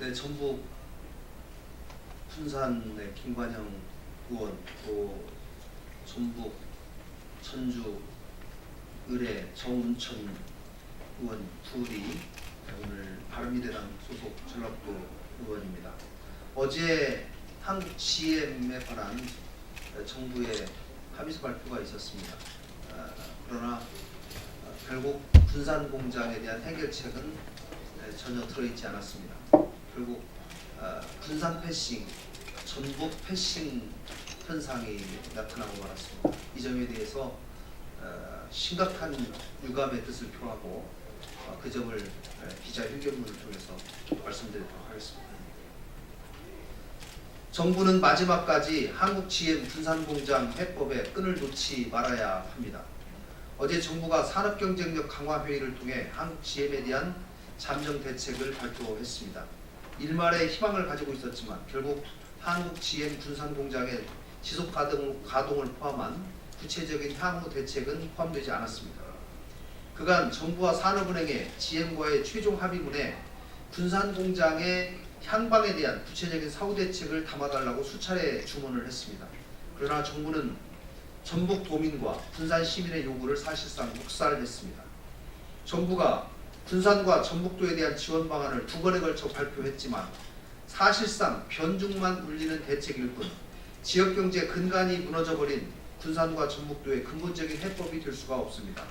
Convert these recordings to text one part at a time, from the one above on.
네, 전북 군산의 김관영 의원, 또 전북 천주 의뢰 정운천 의원 둘이 오늘 바른미래당 소속 전라북도 의원입니다. 어제 한국 GM에 관한 정부의 합의서 발표가 있었습니다. 그러나 결국 군산 공장에 대한 해결책은 전혀 들어있지 않았습니다. 결국 군산 패싱, 전북 패싱 현상이 나타나고 말았습니다. 이 점에 대해서 심각한 유감의 뜻을 표하고 그 점을 기자회견문을 통해서 말씀드리도록 하겠습니다. 정부는 마지막까지 한국 GM 군산공장 해법에 끈을 놓지 말아야 합니다. 어제 정부가 산업경쟁력 강화 회의를 통해 한국 GM에 대한 잠정 대책을 발표했습니다. 일말의 희망을 가지고 있었지만 결국 한국 GM 군산공장의 지속 가동을 포함한 구체적인 향후 대책은 포함되지 않았습니다. 그간 정부와 산업은행의 GM과의 최종 합의문에 군산공장의 향방에 대한 구체적인 사후 대책을 담아달라고 수차례 주문을 했습니다. 그러나 정부는 전북 도민과 군산 시민의 요구를 사실상 묵살했습니다. 정부가 군산과 전북도에 대한 지원 방안을 두 번에 걸쳐 발표했지만 사실상 변죽만 울리는 대책일 뿐 지역경제 근간이 무너져버린 군산과 전북도의 근본적인 해법이 될 수가 없습니다.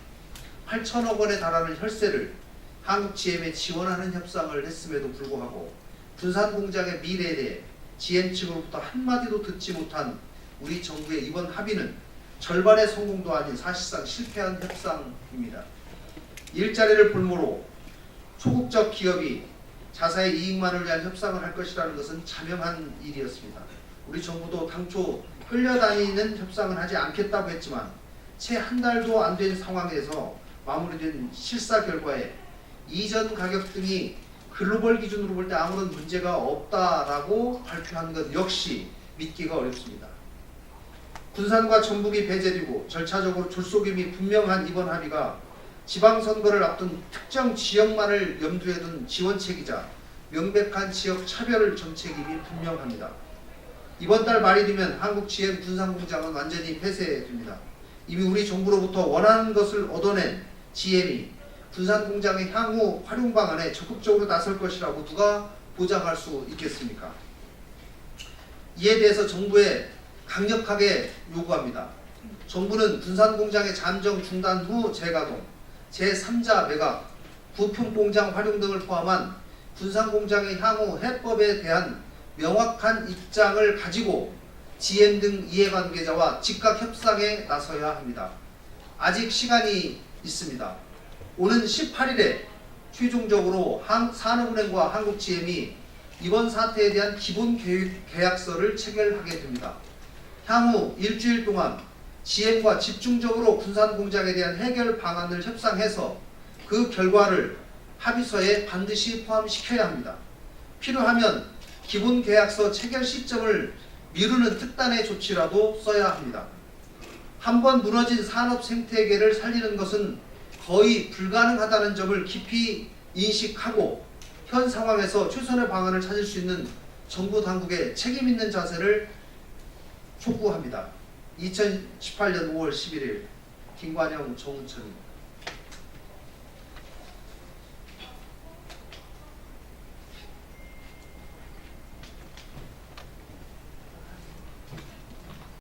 8천억 원에 달하는 혈세를 한국 GM에 지원하는 협상을 했음에도 불구하고 군산공장의 미래에 대해 GM 측으로부터 한마디도 듣지 못한 우리 정부의 이번 합의는 절반의 성공도 아닌 사실상 실패한 협상입니다. 일자리를 볼모로 소극적 기업이 자사의 이익만을 위한 협상을 할 것이라는 것은 자명한 일이었습니다. 우리 정부도 당초 끌려다니는 협상을 하지 않겠다고 했지만 채 한 달도 안 된 상황에서 마무리된 실사 결과에 이전 가격 등이 글로벌 기준으로 볼 때 아무런 문제가 없다라고 발표한 것 역시 믿기가 어렵습니다. 군산과 전북이 배제되고 절차적으로 졸속임이 분명한 이번 합의가 지방선거를 앞둔 특정 지역만을 염두에 둔 지원책이자 명백한 지역 차별 정책임이 분명합니다. 이번 달 말이 되면 한국 GM 군산공장은 완전히 폐쇄됩니다. 이미 우리 정부로부터 원하는 것을 얻어낸 GM이 군산공장의 향후 활용 방안에 적극적으로 나설 것이라고 누가 보장할 수 있겠습니까? 이에 대해서 정부에 강력하게 요구합니다. 정부는 군산공장의 잠정 중단 후 재가동, 제3자 매각, 부품공장 활용 등을 포함한 군산공장의 향후 해법에 대한 명확한 입장을 가지고 GM 등 이해관계자와 즉각 협상에 나서야 합니다. 아직 시간이 있습니다. 오는 18일에 최종적으로 산업은행과 한국 GM이 이번 사태에 대한 기본 계약서를 체결하게 됩니다. 향후 일주일 동안 GM과 집중적으로 군산공장에 대한 해결 방안을 협상해서 그 결과를 합의서에 반드시 포함시켜야 합니다. 필요하면 기본 계약서 체결 시점을 미루는 특단의 조치라도 써야 합니다. 한번 무너진 산업 생태계를 살리는 것은 거의 불가능하다는 점을 깊이 인식하고 현 상황에서 최선의 방안을 찾을 수 있는 정부 당국의 책임 있는 자세를 촉구합니다. 2018년 5월 11일 김관영 정운천